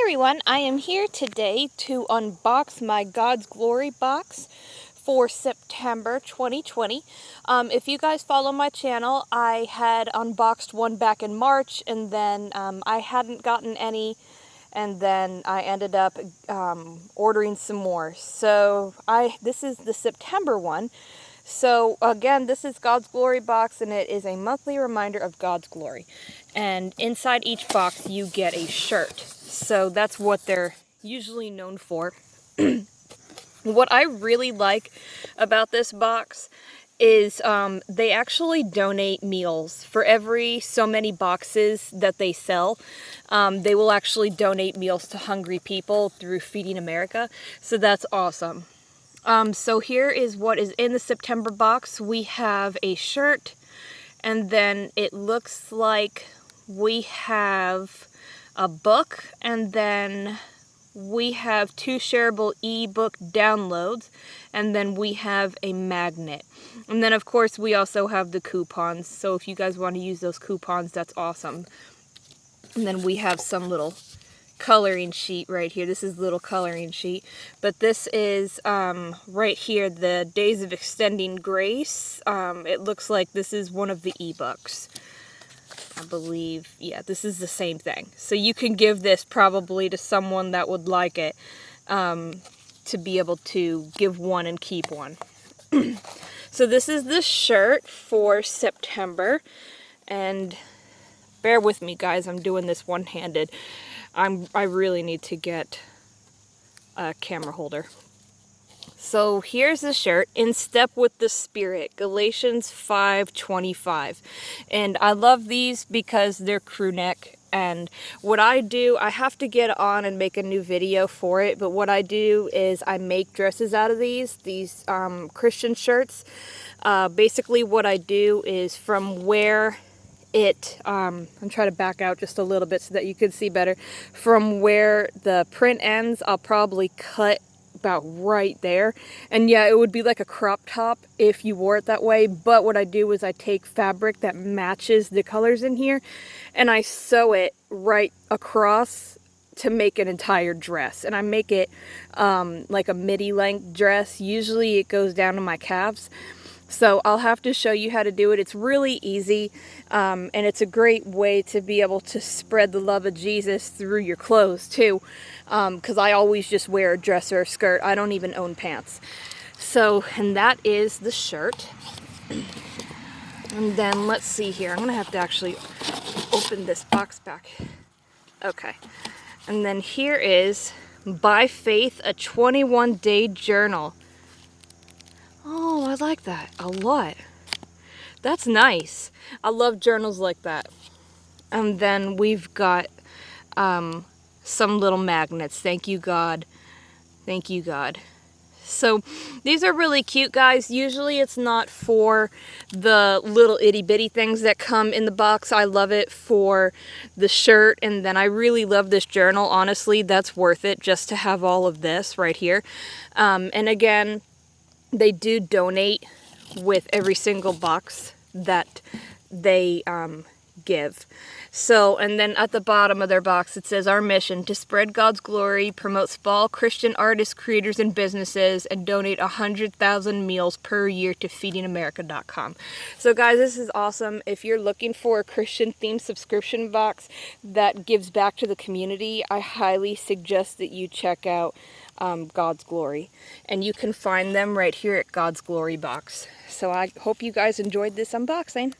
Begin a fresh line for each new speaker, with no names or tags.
everyone, I am here today to unbox my God's Glory box for September 2020. If you guys follow my channel, I had unboxed one back in March, and then I hadn't gotten any, and then I ended up ordering some more. So this is the September one. So again, this is God's Glory box, and it is a monthly reminder of God's glory. And inside each box you get a shirt. So that's what they're usually known for. What I really like about this box is they actually donate meals. For every so many boxes that they sell, they will actually donate meals to hungry people through Feeding America. So that's awesome. So here is what is in the September box. We have a shirt, and then it looks like we have a book, and then we have 2 shareable ebook downloads, and then we have a magnet. And then of course we also have the coupons, so if you guys want to use those coupons, that's awesome. And then we have some little coloring sheet right here. This is the little coloring sheet, but this is right here, the Days of Extending Grace. It looks like this is one of the ebooks, I believe. Yeah, this is the same thing. So you can give this probably to someone that would like it, to be able to give one and keep one. So this is the shirt for September, and bear with me guys, I'm doing this one-handed. I really need to get a camera holder. So here's the shirt, In Step with the Spirit, Galatians 5:25. And I love these because they're crew neck. And what I do, I have to get on and make a new video for it, but what I do is I make dresses out of these Christian shirts. Basically what I do is from where I'm trying to back out just a little bit so that you can see better. From where the print ends, I'll probably cut about right there. And yeah, it would be like a crop top if you wore it that way. But what I do is I take fabric that matches the colors in here, and I sew it right across to make an entire dress. And I make it like a midi length dress. Usually it goes down to my calves. So I'll have to show you how to do it. It's really easy, and it's a great way to be able to spread the love of Jesus through your clothes too, because I always just wear a dress or a skirt. I don't even own pants. So, and that is the shirt. And then let's see here. I'm going to have to actually open this box back. Okay. And then here is By Faith, a 21-day journal. Oh, I like that a lot. That's nice. I love journals like that. And then we've got some little magnets. Thank you, God. Thank you, God. So these are really cute, guys. Usually it's not for the little itty bitty things that come in the box. I love it for the shirt, and then I really love this journal. Honestly, that's worth it just to have all of this right here. And again, they do donate with every single box that they give. So, and then at the bottom of their box it says, our mission to spread God's glory, promote small Christian artists, creators, and businesses, and donate 100,000 meals per year to feedingamerica.com. So guys, this is awesome. If you're looking for a Christian themed subscription box that gives back to the community, I highly suggest that you check out God's Glory, and you can find them right here at God's Glory box. So I hope you guys enjoyed this unboxing.